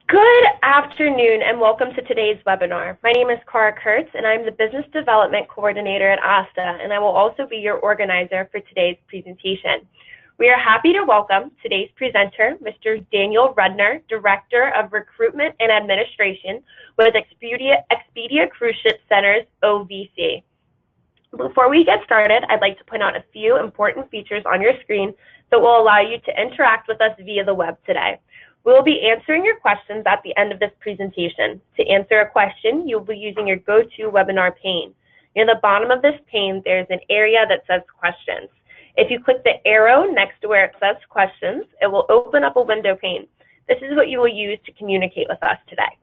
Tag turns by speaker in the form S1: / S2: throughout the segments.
S1: Good afternoon and welcome to today's webinar. My name is Cara Kurtz and I'm the Business Development Coordinator at ASTA, and I will also be your organizer for today's presentation. We are happy to welcome today's presenter, Mr. Daniel Rudner, Director of Recruitment and Administration with Expedia CruiseShipCenters, OVC. Before we get started, I'd like to point out a few important features on your screen that will allow you to interact with us via the web today. We will be answering your questions at the end of this presentation. To answer a question, you'll be using your GoToWebinar pane. Near the bottom of this pane, there's an area that says questions. If you click the arrow next to where it says questions, it will open up a window pane. This is what you will use to communicate with us today.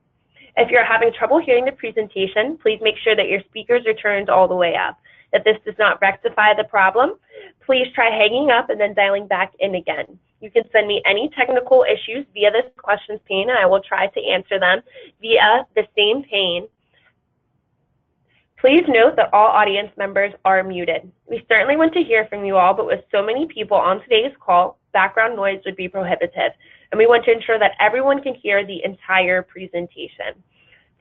S1: If you're having trouble hearing the presentation, please make sure that your speakers are turned all the way up. If this does not rectify the problem, please try hanging up and then dialing back in again. You can send me any technical issues via this questions pane, and I will try to answer them via the same pane. Please note that all audience members are muted. We certainly want to hear from you all, but with so many people on today's call, background noise would be prohibitive, and we want to ensure that everyone can hear the entire presentation.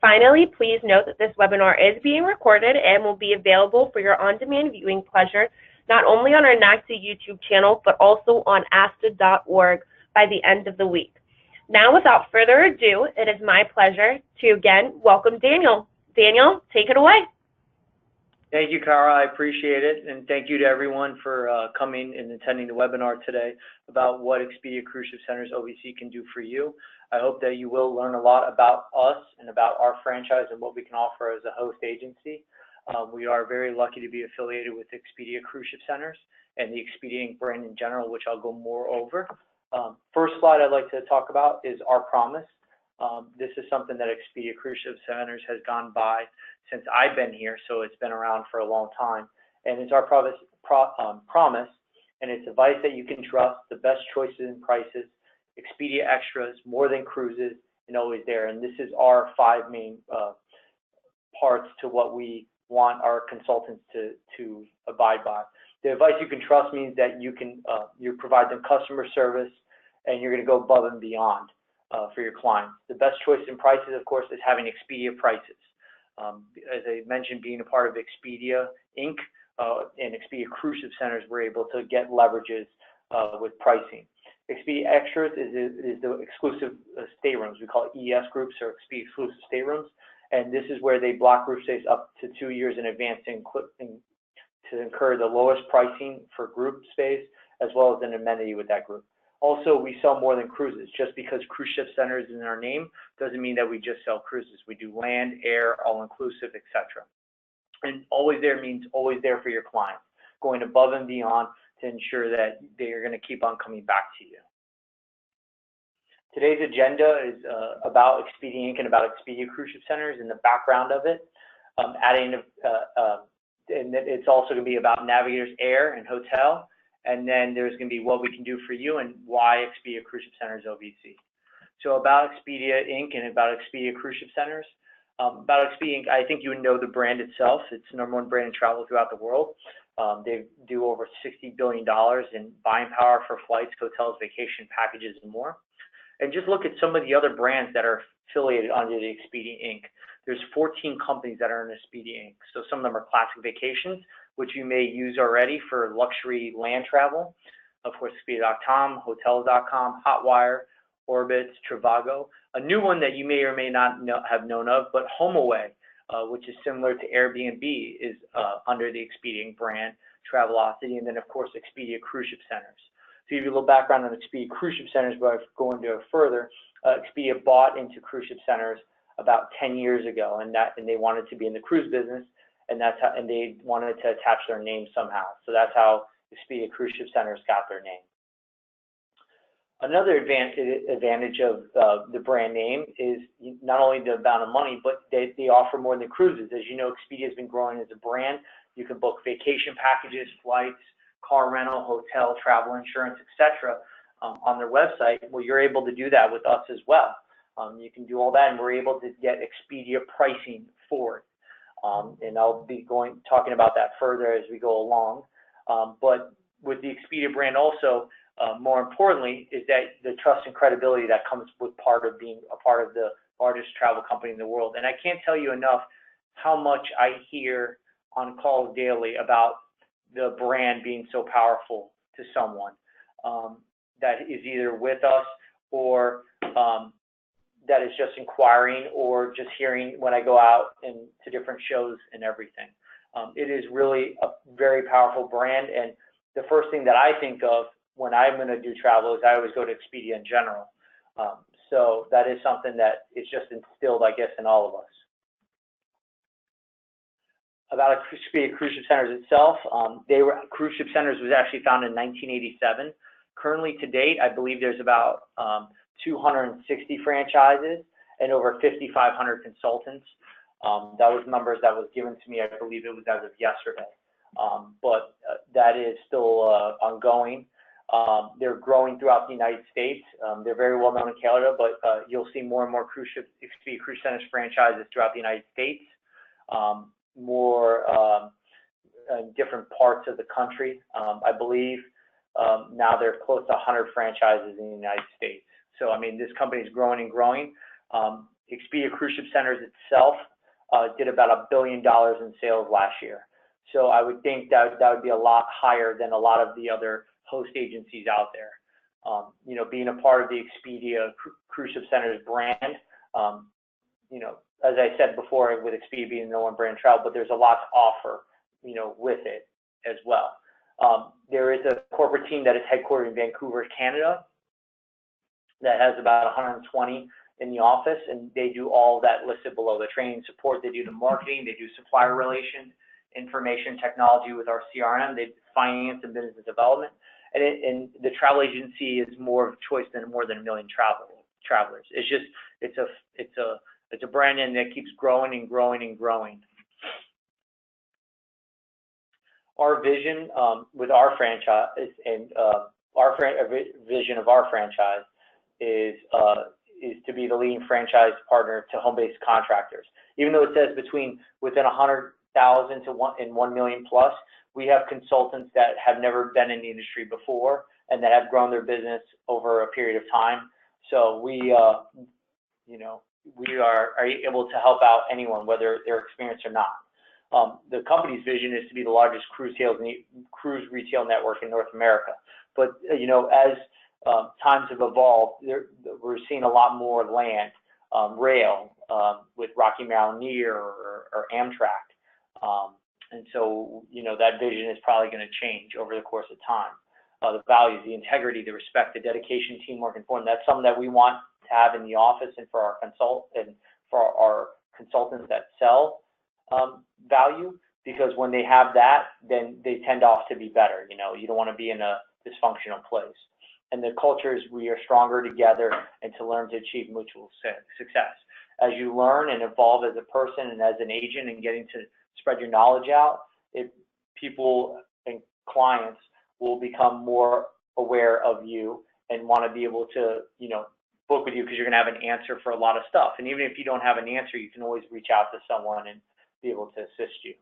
S1: Finally, please note that this webinar is being recorded and will be available for your on-demand viewing pleasure, not only on our NACTA YouTube channel, but also on asta.org by the end of the week. Now, without further ado, it is my pleasure to again welcome Daniel. Daniel, take it away.
S2: Thank you, Cara. I appreciate it. And thank you to everyone for coming and attending the webinar today about what Expedia CruiseShipCenters OVC can do for you. I hope that you will learn a lot about us and about our franchise and what we can offer as a host agency. We are very lucky to be affiliated with Expedia CruiseShipCenters and the Expedia brand in general, which I'll go more over. First slide I'd like to talk about is our promise. This is something that Expedia CruiseShipCenters has gone by since I've been here, so it's been around for a long time. And it's our promise, and it's advice that you can trust, the best choices and prices, Expedia Extras, more than cruises, and always there. And this is our five main parts to what we want our consultants to abide by. The advice you can trust means that you provide them customer service and you're going to go above and beyond for your clients. The best choice in prices, of course, is having Expedia prices. As I mentioned, being a part of Expedia Inc. And Expedia CruiseShipCenters, we're able to get leverages with pricing. Expedia Extras is the exclusive staterooms. We call it ES groups or Expedia exclusive staterooms. And this is where they block group stays up to 2 years in advance to incur the lowest pricing for group stays, as well as an amenity with that group. Also, we sell more than cruises. Just because CruiseShipCenters is in our name doesn't mean that we just sell cruises. We do land, air, all-inclusive, etc. And always there means always there for your clients, going above and beyond to ensure that they are going to keep on coming back to you. Today's agenda is about Expedia Inc. and about Expedia CruiseShipCenters and the background of it. And it's also going to be about Navigators Air and Hotel. And then there's going to be what we can do for you and why Expedia CruiseShipCenters OVC. So about Expedia Inc. and about Expedia CruiseShipCenters. About Expedia Inc., I think you would know the brand itself. It's the #1 brand in travel throughout the world. They do over $60 billion in buying power for flights, hotels, vacation packages, and more. And just look at some of the other brands that are affiliated under the Expedia Inc. There's 14 companies that are in Expedia Inc. So some of them are Classic Vacations, which you may use already for luxury land travel. Of course, Expedia.com, Hotels.com, Hotwire, Orbitz, Trivago. A new one that you may or may not have known of, but HomeAway, which is similar to Airbnb, is under the Expedia Inc. brand, Travelocity, and then of course Expedia CruiseShipCenters. To give you a little background on Expedia CruiseShipCenters, but going to further, Expedia bought into CruiseShipCenters about 10 years ago, and they wanted to be in the cruise business, and they wanted to attach their name somehow. So that's how Expedia CruiseShipCenters got their name. Another advantage of the brand name is not only the amount of money, but they offer more than cruises. As you know, Expedia has been growing as a brand. You can book vacation packages, flights, car rental, hotel, travel insurance, etc. On their website. Well, you're able to do that with us as well. You can do all that, and we're able to get Expedia pricing for it. And I'll be talking about that further as we go along. But with the Expedia brand also, more importantly, is that the trust and credibility that comes with part of being a part of the largest travel company in the world. And I can't tell you enough how much I hear on calls daily about the brand being so powerful to someone that is either with us or that is just inquiring or just hearing when I go out and to different shows and everything. It is really a very powerful brand, and the first thing that I think of when I'm going to do travel is I always go to Expedia in general. So that is something that is just instilled, I guess, in all of us. About Expedia CruiseShipCenters itself, CruiseShipCenters was actually founded in 1987. Currently, to date, I believe there's about 260 franchises and over 5,500 consultants. That was numbers that was given to me, I believe it was as of yesterday. But that is still ongoing. They're growing throughout the United States. They're very well known in Canada, but you'll see more and more Expedia CruiseShipCenters franchises throughout the United States, more in different parts of the country. I believe now there are close to 100 franchises in the United States. So, I mean, this company is growing and growing. Expedia CruiseShipCenters itself did about $1 billion in sales last year. So I would think that would be a lot higher than a lot of the other host agencies out there. You know, being a part of the Expedia CruiseShipCenters brand, you know, as I said before, with Expedia being the one brand travel, but there's a lot to offer, you know, with it as well. There is a corporate team that is headquartered in Vancouver, Canada, that has about 120 in the office, and they do all that listed below: the training support, they do the marketing, they do supplier relations, information technology with our CRM, they do finance and business development, and the travel agency is more of choice than more than 1 million travelers. It's just it's a brand name that keeps growing and growing and growing. Our vision with our franchise and our vision of our franchise is to be the leading franchise partner to home-based contractors. Even though it says within 100,000 to 1 million plus, we have consultants that have never been in the industry before and that have grown their business over a period of time. So we, you know, we are able to help out anyone, whether they're experienced or not. The company's vision is to be the largest cruise retail network in North America. But you know, as times have evolved, we're seeing a lot more land, rail, with Rocky Mountaineer or Amtrak. And so, you know, that vision is probably going to change over the course of time. The values, the integrity, the respect, the dedication, teamwork, and fun, that's something that we want to have in the office and for our consultants that sell value, because when they have that, then they tend to be better. You know, you don't want to be in a dysfunctional place. And the culture is we are stronger together and to learn to achieve mutual success. As you learn and evolve as a person and as an agent and getting to spread your knowledge out, people and clients will become more aware of you and want to be able to, you know, book with you because you're going to have an answer for a lot of stuff. And even if you don't have an answer, you can always reach out to someone and be able to assist you.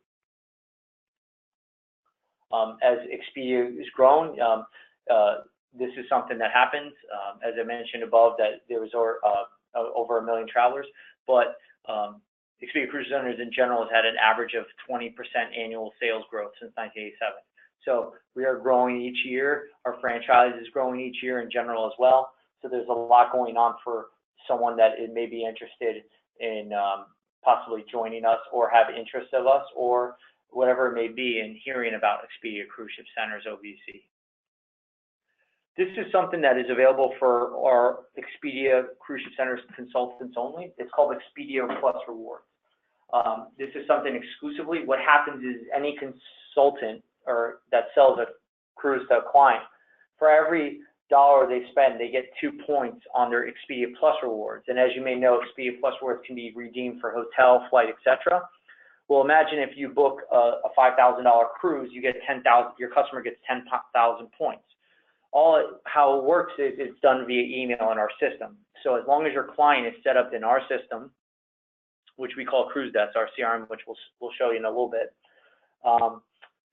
S2: As Expedia has grown, this is something that happens. As I mentioned above, that there was over 1 million travelers, but Expedia CruiseShipCenters in general has had an average of 20% annual sales growth since 1987. So we are growing each year. Our franchise is growing each year in general as well. So there's a lot going on for someone that may be interested in possibly joining us or have interest of us or whatever it may be in hearing about Expedia CruiseShipCenters OVC. This is something that is available for our Expedia CruiseShipCenters consultants only. It's called Expedia Plus Rewards. This is something exclusively. What happens is any consultant or that sells a cruise to a client, for every $1 they spend, they get 2 points on their Expedia Plus Rewards. And as you may know, Expedia Plus Rewards can be redeemed for hotel, flight, etc. Well, imagine if you book a $5,000 cruise, you get 10,000. Your customer gets 10,000 points. How it works is it's done via email in our system. So as long as your client is set up in our system, which we call CruiseDesk, our CRM, which we'll show you in a little bit,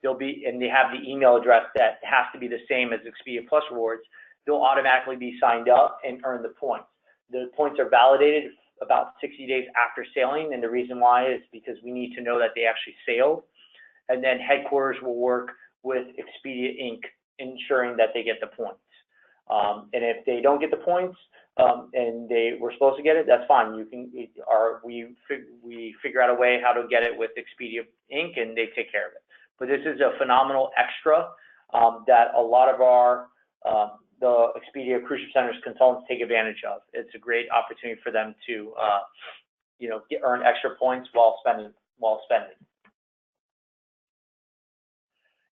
S2: and they have the email address that has to be the same as Expedia Plus rewards, they'll automatically be signed up and earn the points. The points are validated about 60 days after sailing, and the reason why is because we need to know that they actually sailed, and then headquarters will work with Expedia Inc., ensuring that they get the points. And if they don't get the points and they were supposed to get it, that's fine. We figure out a way how to get it with Expedia Inc., and they take care of it. But this is a phenomenal extra that a lot of our the Expedia CruiseShipCenters consultants take advantage of. It's a great opportunity for them to earn extra points while spending.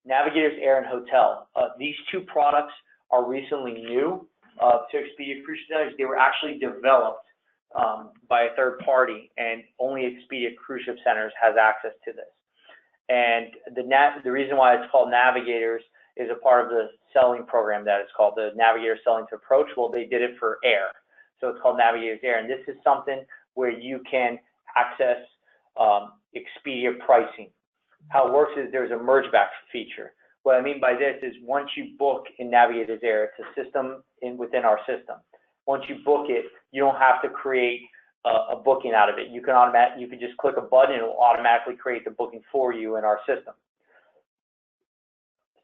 S2: Navigators Air and Hotel. These two products are recently new to Expedia CruiseShipCenters. They were actually developed by a third party, and only Expedia CruiseShipCenters has access to this. And the reason why it's called Navigators is a part of the selling program that it's called the Navigator Selling to Approach. Well, they did it for air, so it's called Navigators Air. And this is something where you can access Expedia pricing. How it works is there's a merge back feature. What I mean by this is once you book in Navigators Air, it's a system within our system. Once you book it, you don't have to create a booking out of it. You can just click a button and it will automatically create the booking for you in our system.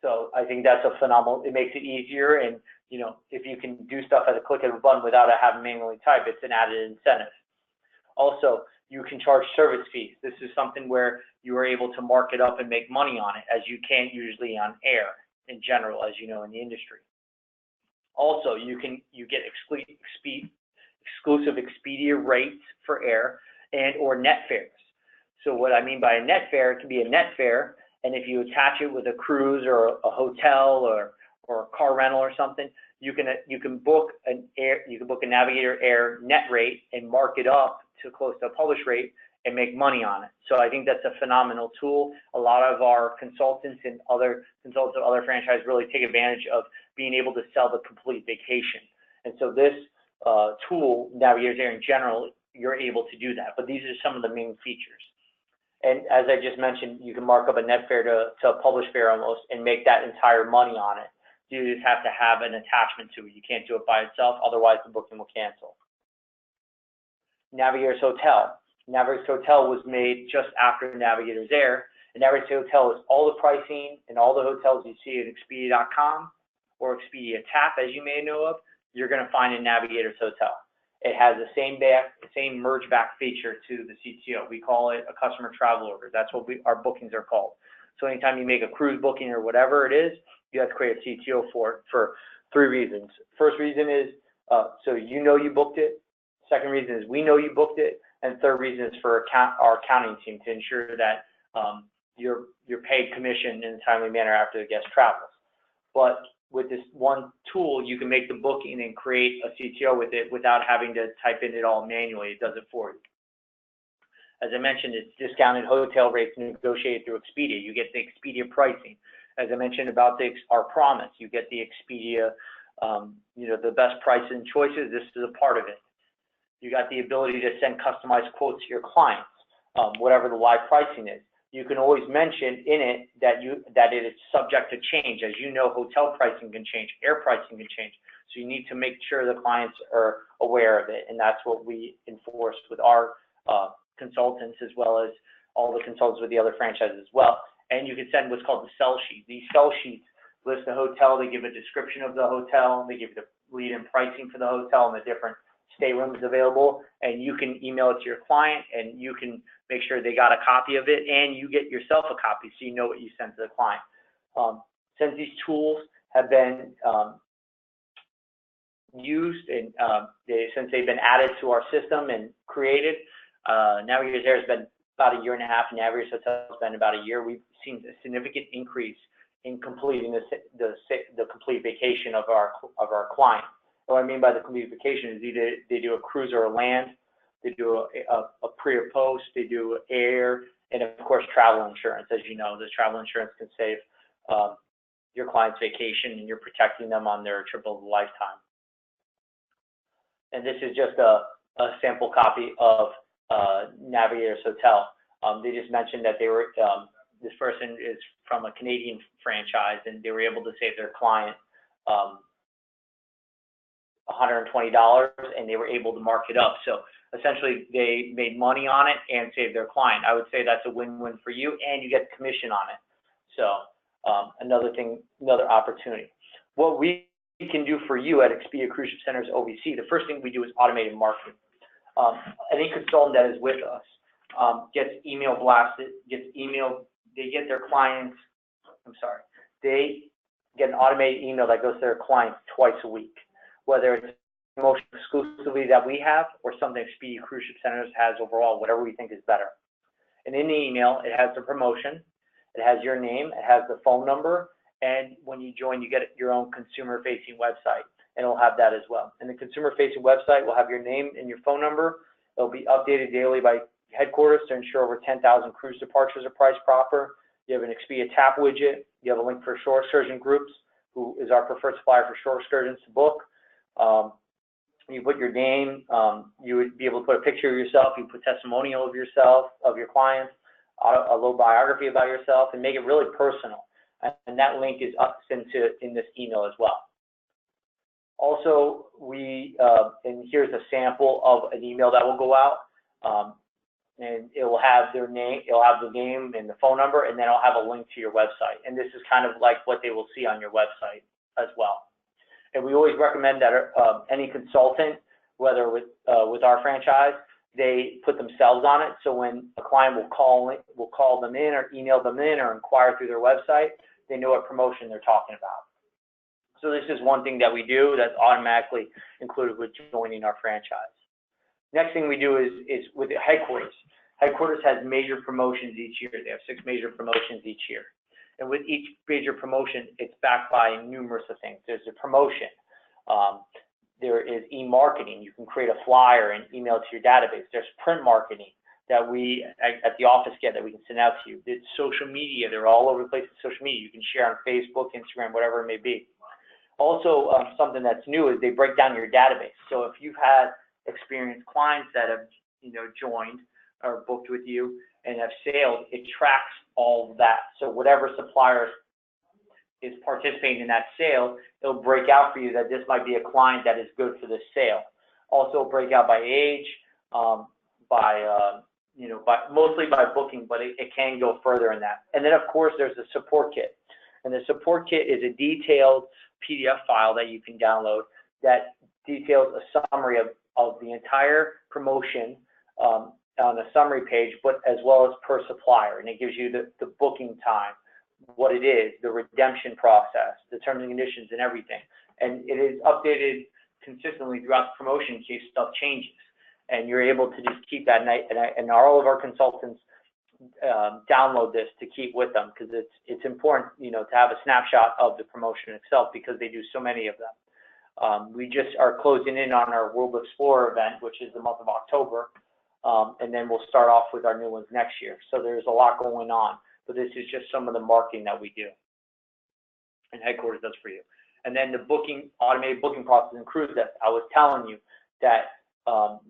S2: So I think that's a phenomenal, it makes it easier, and if you can do stuff at a click of a button without having to manually type, it's an added incentive. Also, you can charge service fees. This is something where you are able to mark it up and make money on it, as you can't usually on air in general, as you know, in the industry. Also, you get exclusive Expedia rates for air and or net fares. So what I mean by a net fare, it can be a net fare, and if you attach it with a cruise or a hotel or a car rental or something, you can book a Navigator Air net rate and mark it up to close to a published rate and make money on it. So I think that's a phenomenal tool. A lot of our consultants and other consultants of other franchises really take advantage of being able to sell the complete vacation. And so this tool, Navigators Air in general, you're able to do that. But these are some of the main features. And as I just mentioned, you can mark up a net fare to a published fare almost and make that entire money on it. You just have to have an attachment to it. You can't do it by itself, otherwise the booking will cancel. Navigators Hotel. Navigators Hotel was made just after Navigators Air. And Navigators Hotel is all the pricing and all the hotels you see at Expedia.com or Expedia Tap, as you may know of, you're going to find in Navigators Hotel. It has the same merge back feature to the CTO. We call it a customer travel order. That's what our bookings are called. So anytime you make a cruise booking or whatever it is, you have to create a CTO for it for 3 reasons. First reason is so you know you booked it. Second reason is we know you booked it. And third reason is for our accounting team to ensure that you're paid commission in a timely manner after the guest travels. But with this one tool, you can make the booking and create a CTO with it without having to type in it all manually. It does it for you. As I mentioned, it's discounted hotel rates negotiated through Expedia. You get the Expedia pricing. As I mentioned about our promise, you get the Expedia, the best price and choices. This is a part of it. You got the ability to send customized quotes to your clients, whatever the live pricing is. You can always mention in it that it is subject to change. As you know, hotel pricing can change, air pricing can change. So you need to make sure the clients are aware of it, and that's what we enforce with our consultants as well as all the consultants with the other franchises as well. And you can send what's called the sell sheet. These sell sheets list the hotel, they give a description of the hotel, they give you the lead-in pricing for the hotel and the different staterooms available, and you can email it to your client and you can make sure they got a copy of it, and you get yourself a copy so you know what you sent to the client. Since these tools have been used and since they've been added to our system and created, Navigators Air has been about 1.5 years, and Navigators Hotel has been about 1 year. We've seen a significant increase in completing the complete vacation of our client. What I mean by the complete vacation is either they do a cruise or a land, they do a pre or post, they do air, and of course travel insurance. As you know, the travel insurance can save your client's vacation, and you're protecting them on their trip of a lifetime. And this is just a sample copy of Navigators Hotel. They just mentioned that they were this person is from a Canadian franchise, and they were able to save their client $120, and they were able to mark it up. So essentially, they made money on it and saved their client. I would say that's a win-win for you, and you get commission on it. So another opportunity. What we can do for you at Expedia CruiseShipCenters OVC, the first thing we do is automated marketing. Any consultant that is with us gets email blasted, they get their clients, they get an automated email that goes to their clients twice a week, whether it's promotion exclusively that we have or something Expedia CruiseShipCenters has overall, whatever we think is better. And in the email, it has the promotion, it has your name, it has the phone number, and when you join, you get your own consumer-facing website, and it'll have that as well. And the consumer-facing website will have your name and your phone number. It'll be updated daily by headquarters to ensure over 10,000 cruise departures are priced proper. You have an Expedia tap widget. You have a link for shore excursion groups, who is our preferred supplier for shore excursions to book. You put your name. You would be able to put a picture of yourself. You put testimonial of yourself, of your clients, a little biography about yourself, and make it really personal. And that link is sent in this email as well. Also, and here's a sample of an email that will go out. And it will have their name, it'll have the name and the phone number, and then it'll have a link to your website. And this is kind of like what they will see on your website as well. And we always recommend that any consultant, whether with our franchise, they put themselves on it. So when a client will call them in or email them in or inquire through their website, they know what promotion they're talking about. So this is one thing that we do that's automatically included with joining our franchise. Next thing we do is with the headquarters. Headquarters has major promotions each year. They have 6 major promotions each year. And with each major promotion, it's backed by numerous of things. There's a promotion. There is e-marketing. You can create a flyer and email it to your database. There's print marketing that we at the office get that we can send out to you. It's social media. They're all over the place with social media. You can share on Facebook, Instagram, whatever it may be. Also, something that's new is they break down your database. So if you've had experienced clients that have joined or booked with you and have sailed, it tracks all of that. So whatever supplier is participating in that sale, it'll break out for you that this might be a client that is good for this sale. Also break out by age, mostly by booking, but it can go further in that. And then of course there's the support kit. And the support kit is a detailed PDF file that you can download that details a summary of the entire promotion on the summary page, but as well as per supplier. And it gives you the booking time, what it is, the redemption process, the terms and conditions, and everything. And it is updated consistently throughout the promotion in case stuff changes. And you're able to just keep that night. And all of our consultants download this to keep with them because it's important, to have a snapshot of the promotion itself because they do so many of them. We just are closing in on our World Explorer event, which is the month of October, and then we'll start off with our new ones next year. So there's a lot going on, but this is just some of the marketing that we do, and headquarters does for you. And then the automated booking process in cruise desk. I was telling you that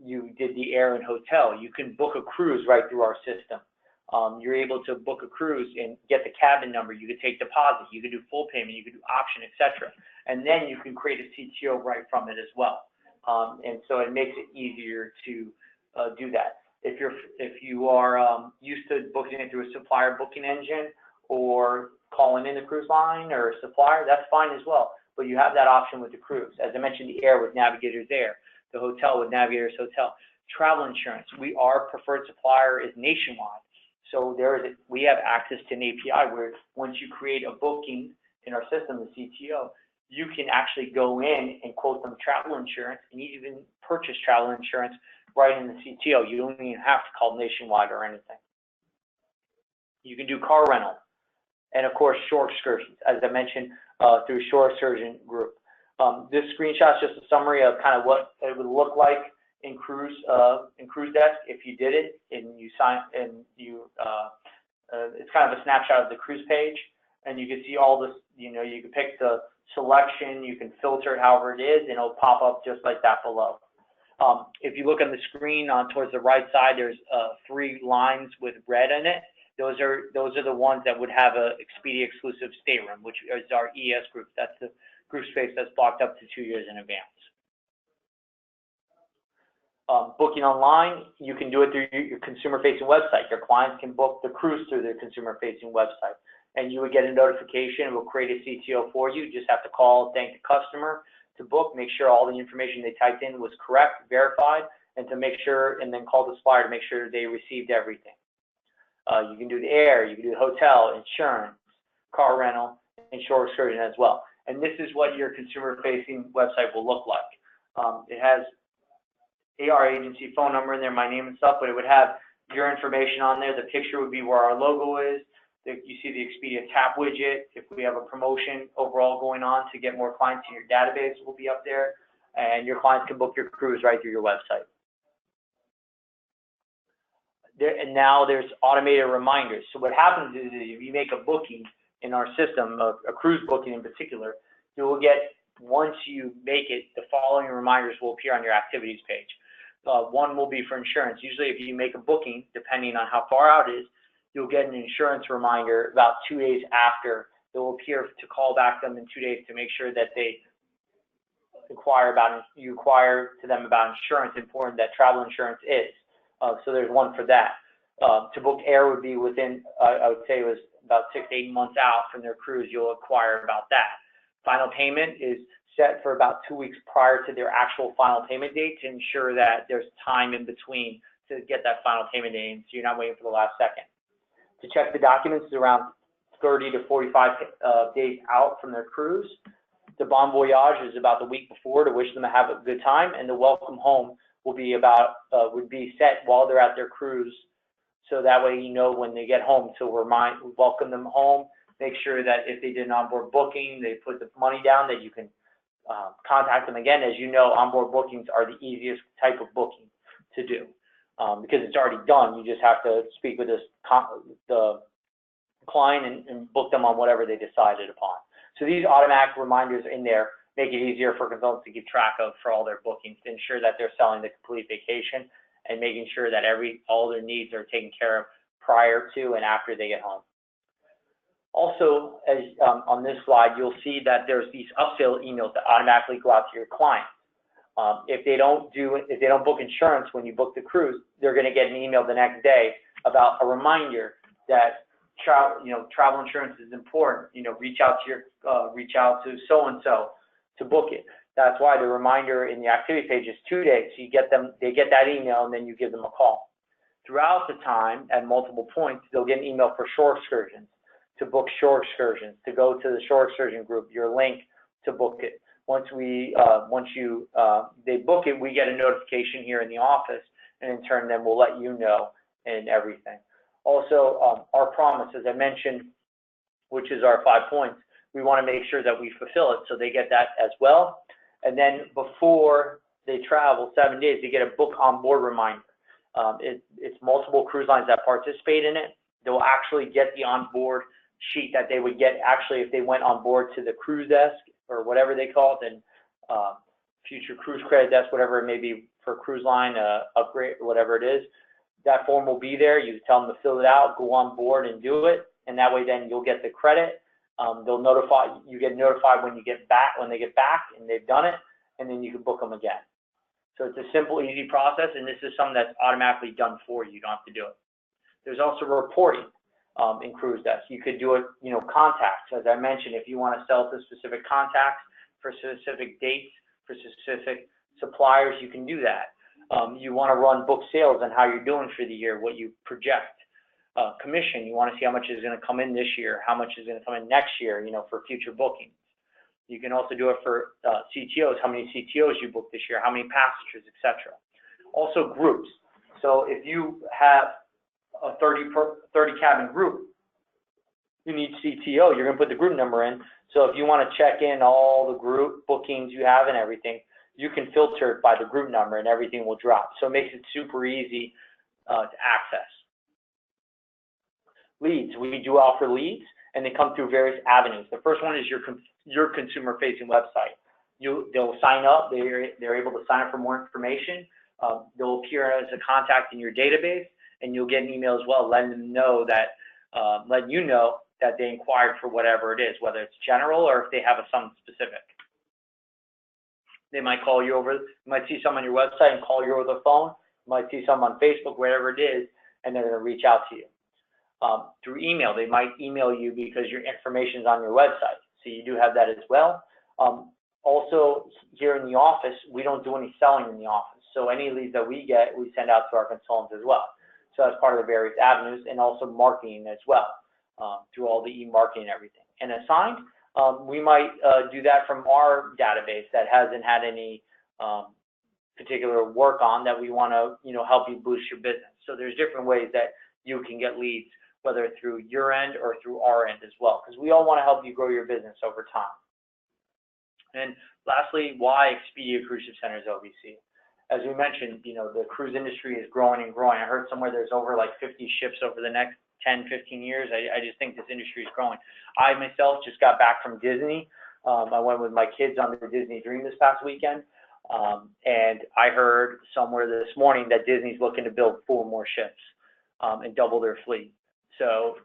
S2: you did the air and hotel. You can book a cruise right through our system. You're able to book a cruise and get the cabin number. You could take deposit. You could do full payment. You could do option, etc. And then you can create a CTO right from it as well. And so it makes it easier to do that. If you are used to booking it through a supplier booking engine or calling in the cruise line or a supplier, that's fine as well. But you have that option with the cruise. As I mentioned, the air with Navigators Air, the hotel with Navigators Hotel. Travel insurance, our preferred supplier is nationwide. So we have access to an API where once you create a booking in our system, the CTO, you can actually go in and quote them travel insurance and even purchase travel insurance right in the CTO. You don't even have to call nationwide or anything. You can do car rental and, of course, shore excursions, as I mentioned, through Shore Excursion Group. This screenshot is just a summary of kind of what it would look like in cruise desk if you did it and you sign and it's kind of a snapshot of the cruise page, and you can see all this. You can pick the selection, you can filter it however it is, and it'll pop up just like that below. If you look on the screen towards the right side, there's 3 lines with red in it. those are the ones that would have a Expedia exclusive stateroom, which is our ES group. That's the group space that's blocked up to 2 years in advance. Booking online, you can do it through your consumer-facing website. Your clients can book the cruise through their consumer-facing website, and you would get a notification. It will create a CTO for you. You just have to call, thank the customer to book, make sure all the information they typed in was correct, verified, and to make sure, and then call the supplier to make sure they received everything. You can do the air, you can do the hotel, insurance, car rental, and shore excursion as well. And this is what your consumer-facing website will look like. It has our agency phone number in there, my name and stuff, but it would have your information on there. The picture would be where our logo is. You see the Expedia tap widget. If we have a promotion overall going on to get more clients in your database, will be up there, and your clients can book your cruise right through your website. And now there's automated reminders. So what happens is if you make a booking in our system, a cruise booking in particular, you will get, once you make it, the following reminders will appear on your activities page. One will be for insurance. Usually if you make a booking, depending on how far out it is, you'll get an insurance reminder about 2 days after. It will appear to call back them in 2 days to make sure that they inquire to them about insurance, important that travel insurance is. So there's one for that. To book air would be within, I would say it was about 6 to 8 months out from their cruise, you'll inquire about that. Final payment is set for about 2 weeks prior to their actual final payment date to ensure that there's time in between to get that final payment date, so you're not waiting for the last second. To check the documents is around 30 to 45 days out from their cruise. The bon voyage is about the week before to wish them to have a good time, and the welcome home will be would be set while they're at their cruise, so that way you know when they get home to welcome them home. Make sure that if they did an onboard booking, they put the money down, that you can contact them again. As you know, onboard bookings are the easiest type of booking to do because it's already done. You just have to speak with the client and book them on whatever they decided upon. So these automatic reminders in there make it easier for consultants to keep track of for all their bookings, to ensure that they're selling the complete vacation and making sure that all their needs are taken care of prior to and after they get home. Also, as on this slide, you'll see that there's these upsell emails that automatically go out to your clients. If they don't book insurance when you book the cruise, they're going to get an email the next day about a reminder that travel insurance is important. Reach out to so and so to book it. That's why the reminder in the activity page is 2 days. So they get that email, and then you give them a call. Throughout the time, at multiple points, they'll get an email for shore excursions, to book shore excursions, to go to the shore excursion group, your link to book it. Once they book it, we get a notification here in the office, and in turn, then we'll let you know and everything. Also, our promise, as I mentioned, which is our 5 points, we want to make sure that we fulfill it, so they get that as well. And then before they travel, 7 days, they get a book on board reminder. It's multiple cruise lines that participate in it. They'll actually get the onboard sheet that they would get actually if they went on board to the cruise desk or whatever they call it, and future cruise credit desk, whatever it may be for cruise line, upgrade, whatever it is. That form will be there. You tell them to fill it out, go on board and do it, and that way then you'll get the credit. You get notified when they get back and they've done it, and then you can book them again. So it's a simple, easy process, and this is something that's automatically done for you. You don't have to do it. There's also reporting in Cruise Desk. You could do it, contacts. As I mentioned, if you want to sell to specific contacts for specific dates, for specific suppliers, you can do that. You want to run book sales and how you're doing for the year, what you project. Commission, you want to see how much is going to come in this year, how much is going to come in next year, for future bookings. You can also do it for CTOs, how many CTOs you booked this year, how many passengers, etc. Also groups. So if you have a 30 cabin group, you need CTO, you're going to put the group number in. So if you want to check in all the group bookings you have and everything, you can filter it by the group number and everything will drop. So it makes it super easy to access. Leads, we do offer leads, and they come through various avenues. The first one is your consumer-facing website. They'll sign up. They're able to sign up for more information. They'll appear as a contact in your database, and you'll get an email as well letting them know that letting you know that they inquired for whatever it is, whether it's general or if they have something specific. They might call you over, you might see someone on your website and call you over the phone. You might see someone on Facebook, wherever it is, and they're going to reach out to you. Through email, they might email you because your information is on your website. So you do have that as well. Also, here in the office, we don't do any selling in the office. So any leads that we get, we send out to our consultants as well. So that's part of the various avenues, and also marketing as well, through all the e-marketing and everything. And assigned, we might do that from our database that hasn't had any particular work on that we want to, help you boost your business. So there's different ways that you can get leads, whether through your end or through our end as well, because we all want to help you grow your business over time. And lastly, why Expedia CruiseShipCenters OVC? As we mentioned, the cruise industry is growing and growing. I heard somewhere there's over like 50 ships over the next 10, 15 years. I just think this industry is growing. I myself just got back from Disney. I went with my kids on the Disney Dream this past weekend. And I heard somewhere this morning that Disney's looking to build 4 more ships and double their fleet. So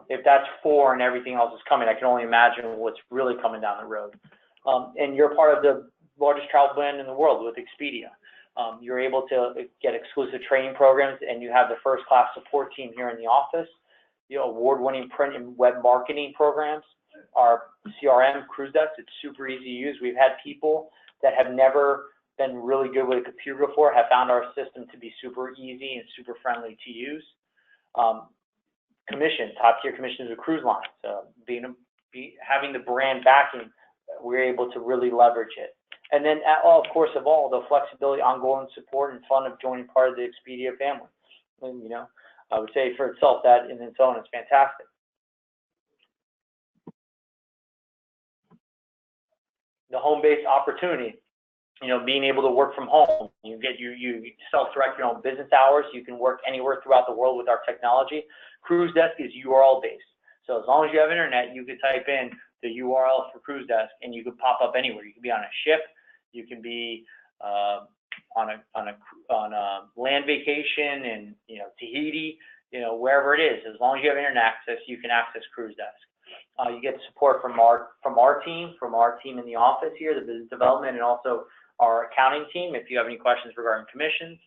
S2: if that's 4 and everything else is coming, I can only imagine what's really coming down the road. And you're part of the largest travel brand in the world with Expedia. You're able to get exclusive training programs, and you have the first-class support team here in the office. Award-winning print and web marketing programs. Our CRM, Cruise Desk, it's super easy to use. We've had people that have never been really good with a computer before have found our system to be super easy and super friendly to use. Commission, top-tier commissions with cruise lines. Having the brand backing, we're able to really leverage it. And then, of course, the flexibility, ongoing support, and fun of joining part of the Expedia family. And, I would say for itself, that in its own is fantastic. The home-based opportunity, being able to work from home. You self-direct your own business hours. You can work anywhere throughout the world with our technology. Cruise Desk is URL-based. So as long as you have internet, you can type in the URL for Cruise Desk, and you can pop up anywhere. You can be on a ship. You can be on a land vacation in Tahiti, wherever it is. As long as you have internet access, you can access Cruise Desk. You get support from our team in the office here, the business development, and also our accounting team. If you have any questions regarding commissions,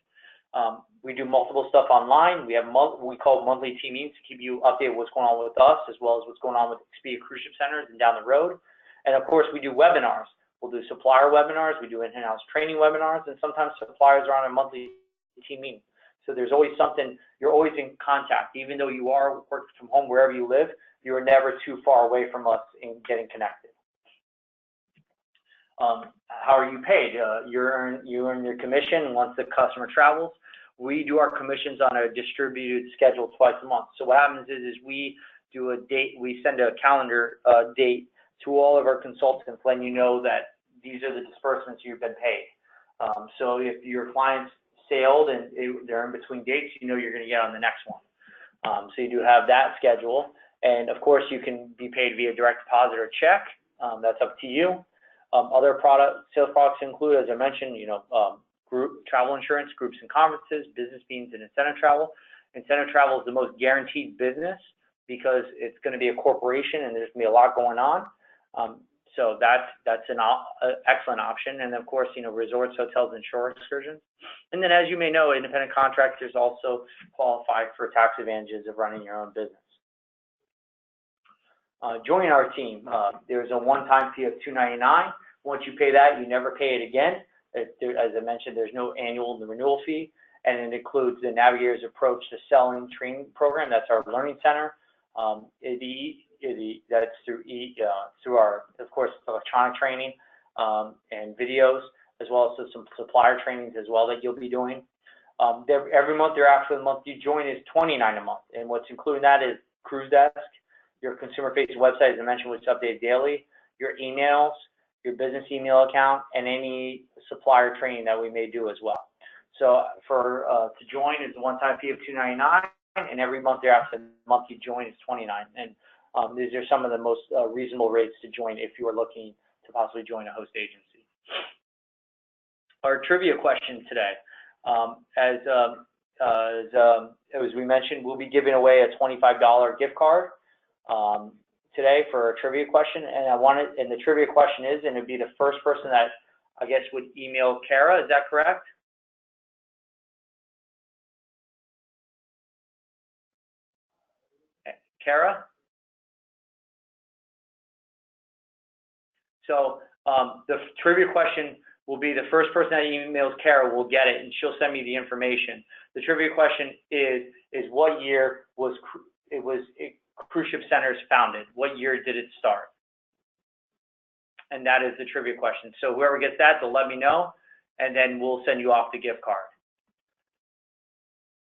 S2: we do multiple stuff online. We have we call monthly team meetings to keep you updated with what's going on with us, as well as what's going on with Expedia CruiseShipCenters and down the road. And of course, we do webinars. We'll do supplier webinars. We do in-house training webinars, and sometimes suppliers are on a monthly team meeting. So there's always something. You're always in contact, even though you are working from home wherever you live. You are never too far away from us in getting connected. How are you paid? You earn your commission once the customer travels. We do our commissions on a distributed schedule twice a month. So what happens is we do a date. We send a calendar date to all of our consultants, letting you know that these are the disbursements you've been paid. So if your clients sailed and they're in between dates, you're going to get on the next one. So you do have that schedule. And of course, you can be paid via direct deposit or check. That's up to you. Other sales products include, as I mentioned, group travel insurance, groups and conferences, business meetings, and incentive travel. Incentive travel is the most guaranteed business because it's going to be a corporation and there's going to be a lot going on. So that's an excellent option. And of course, resorts, hotels, and shore excursions. And then, as you may know, independent contractors also qualify for tax advantages of running your own business. Join our team. There's a one-time fee of $299. Once you pay that, you never pay it again. As I mentioned, there's no annual renewal fee, and it includes the Navigators approach to selling training program. That's our learning center. That's through our, of course, electronic training and videos, as well as some supplier trainings as well that you'll be doing. Every month thereafter, the month you join is $29 a month, and what's included in that is Cruise Desk, your consumer-facing website, as I mentioned, which is updated daily, your emails, your business email account, and any supplier training that we may do as well. So to join is a one-time fee of $299, and every month thereafter, the month you join is $29. And these are some of the most reasonable rates to join if you are looking to possibly join a host agency. Our trivia question today, as we mentioned, we'll be giving away a $25 gift card today for a trivia question, and the trivia question is, and it'd be the first person that I guess would email Kara. Is that correct? Kara? So the trivia question will be the first person that emails Kara will get it, and she'll send me the information. The trivia question is what year was Cruise Ship Centers founded? What year did it start? And that is the trivia question. So whoever gets that, they'll let me know, and then we'll send you off the gift card.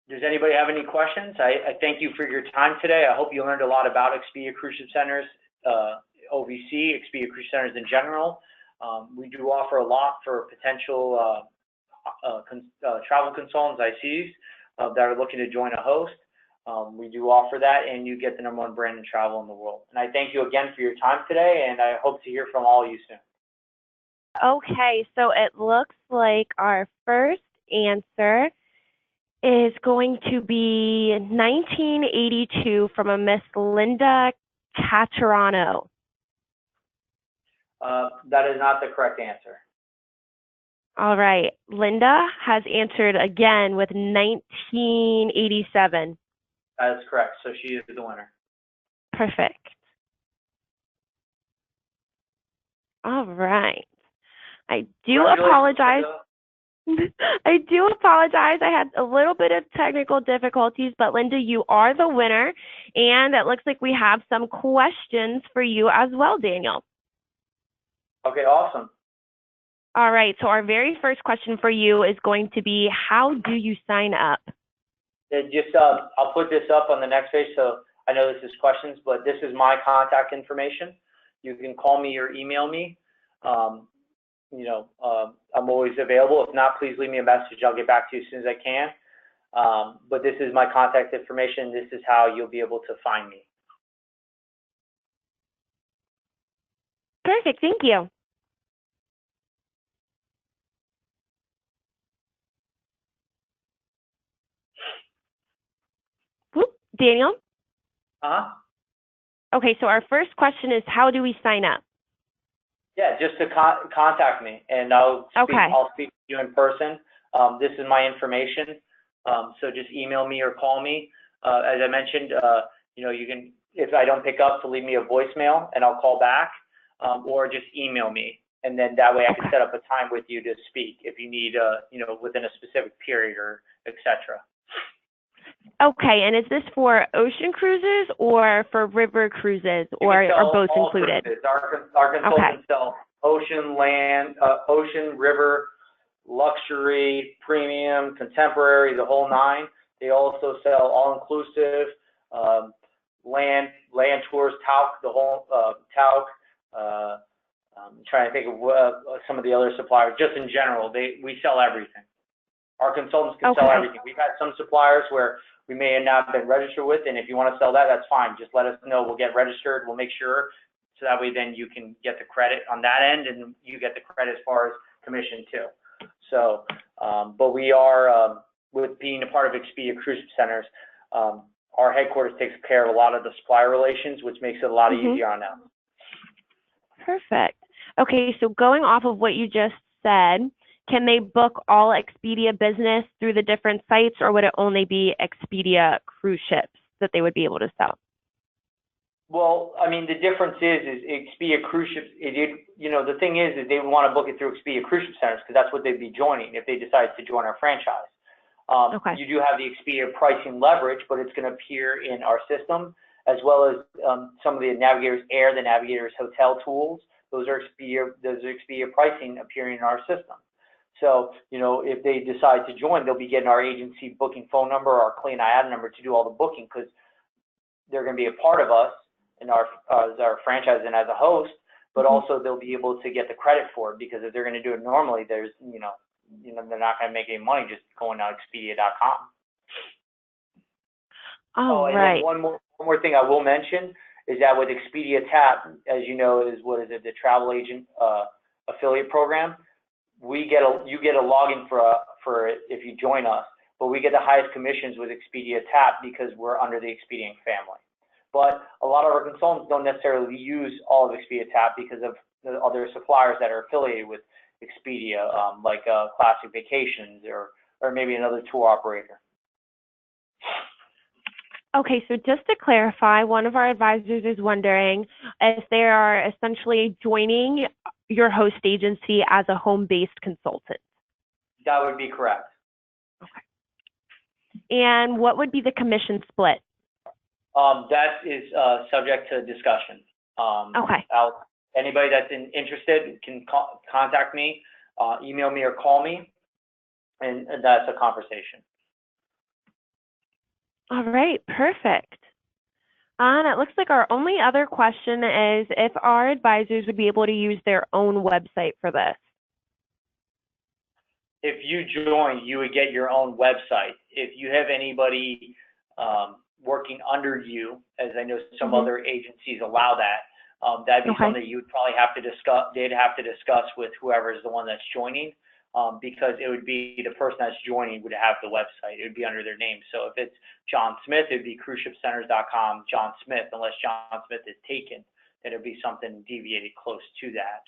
S2: Does anybody have any questions? I thank you for your time today. I hope you learned a lot about Expedia Cruise Ship Centers, OVC, Expedia Cruise Centers in general. We do offer a lot for potential travel consultants, ICs, that are looking to join a host. We do offer that, and you get the #1 brand in travel in the world. And I thank you again for your time today, and I hope to hear from all of you soon.
S1: Okay, so it looks like our first answer is going to be 1982 from a Miss Linda Caterano.
S2: That is not the correct answer.
S1: All right, Linda has answered again with 1987.
S2: That is correct, so she is the winner.
S1: Perfect. All right. I do apologize. I do apologize. I had a little bit of technical difficulties, but Linda, you are the winner, and it looks like we have some questions for you as well, Daniel.
S2: Okay, awesome.
S1: All right, so our very first question for you is going to be, how do you sign up?
S2: I'll put this up on the next page, so I know this is questions, but this is my contact information. You can call me or email me. I'm always available. If not, please leave me a message. I'll get back to you as soon as I can. But this is my contact information. This is how you'll be able to find me.
S1: Perfect, thank you. Whoop, Daniel? Okay, so our first question is, how do we sign up?
S2: Yeah, just to contact me, and I'll speak to you in person. This is my information, so just email me or call me. As I mentioned, you can, if I don't pick up, to leave me a voicemail, and I'll call back, or just email me, and then that way I can set up a time with you to speak if you need, within a specific period or etc.
S1: Okay, and is this for ocean cruises or for river cruises, or are both included?
S2: Cruises. Our consultants sell ocean, land, ocean, river, luxury, premium, contemporary, the whole nine. They also sell all-inclusive, land tours, talc, the whole talc. I'm trying to think of some of the other suppliers. Just in general, we sell everything. Our consultants can sell everything. We've had some suppliers where we may have not been registered with, and if you want to sell that, that's fine. Just let us know. We'll get registered. We'll make sure, so that way then you can get the credit on that end, and you get the credit as far as commission too. So, but we are, with being a part of Expedia Cruise Ship Centers, our headquarters takes care of a lot of the supplier relations, which makes it a lot easier on them. Perfect.
S1: Okay, so going off of what you just said, can they book all Expedia business through the different sites, or would it only be Expedia cruise ships that they would be able to sell?
S2: Well, I mean, the difference is Expedia Cruise Ships, the thing is they would want to book it through Expedia Cruise Ship Centers, because that's what they'd be joining if they decide to join our franchise. You do have the Expedia pricing leverage, but it's going to appear in our system, as well as some of the Navigators Air, the Navigators Hotel tools. Those are Expedia pricing appearing in our system. So, if they decide to join, they'll be getting our agency booking phone number, our clean IATA number to do all the booking, because they're going to be a part of us in as our franchise and as a host, but also they'll be able to get the credit for it, because if they're going to do it normally, there's, they're not going to make any money just going to Expedia.com.
S1: Right.
S2: One more thing I will mention is that with Expedia Tap, as you know, the travel agent affiliate program. You get a login for it if you join us, but we get the highest commissions with Expedia Tap because we're under the Expedia family. But a lot of our consultants don't necessarily use all of Expedia Tap because of the other suppliers that are affiliated with Expedia, like Classic Vacations or maybe another tour operator.
S1: Okay, so just to clarify, one of our advisors is wondering if they are essentially joining your host agency as a home-based consultant.
S2: That would be correct.
S1: Okay. And what would be the commission split?
S2: That is subject to discussion.
S1: Okay.
S2: Anybody that's interested can contact me, email me, or call me, and that's a conversation.
S1: All right, perfect. And it looks like our only other question is if our advisors would be able to use their own website for this.
S2: If you join, you would get your own website. If you have anybody working under you, as I know some other agencies allow that, that'd be something you would probably have to discuss. They'd have to discuss with whoever is the one that's joining. Because it would be the person that's joining would have the website. It would be under their name. So if it's John Smith, it would be CruiseShipCenters.com, John Smith, unless John Smith is taken, then it would be something deviated close to that.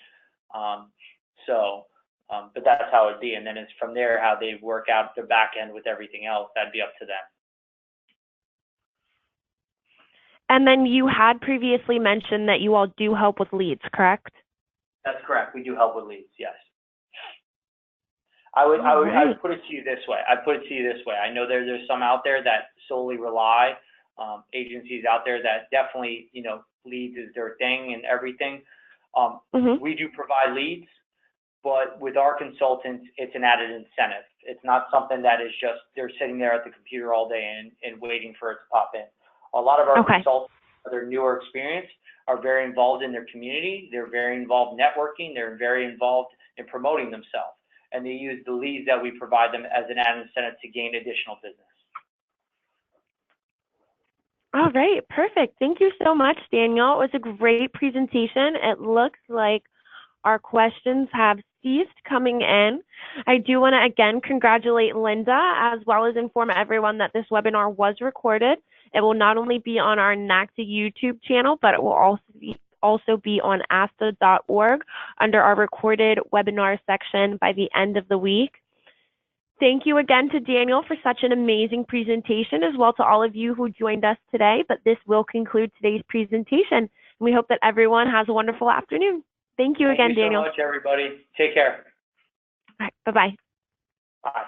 S2: But that's how it would be. And then it's from there how they work out the back end with everything else. That'd be up to them.
S1: And then you had previously mentioned that you all do help with leads, correct?
S2: That's correct. We do help with leads, yes. I would put it to you this way. I know there's some out there that solely rely, agencies out there that definitely, leads is their thing and everything. We do provide leads, but with our consultants, it's an added incentive. It's not something that is just they're sitting there at the computer all day and waiting for it to pop in. A lot of our consultants, their newer experience, are very involved in their community. They're very involved networking. They're very involved in promoting themselves. And they use the leads that we provide them as an added incentive to gain additional business.
S1: All right, perfect. Thank you so much, Daniel. It was a great presentation. It looks like our questions have ceased coming in. I do want to again congratulate Linda, as well as inform everyone that this webinar was recorded. It will not only be on our NACTA YouTube channel, but it will also be on asta.org under our recorded webinar section by the end of the week. Thank you again to Daniel for such an amazing presentation, as well to all of you who joined us today. But this will conclude today's presentation. We hope that everyone has a wonderful afternoon. Thank you again, Daniel.
S2: Thank you so much, everybody. Take care.
S1: All right, bye-bye.
S2: Bye.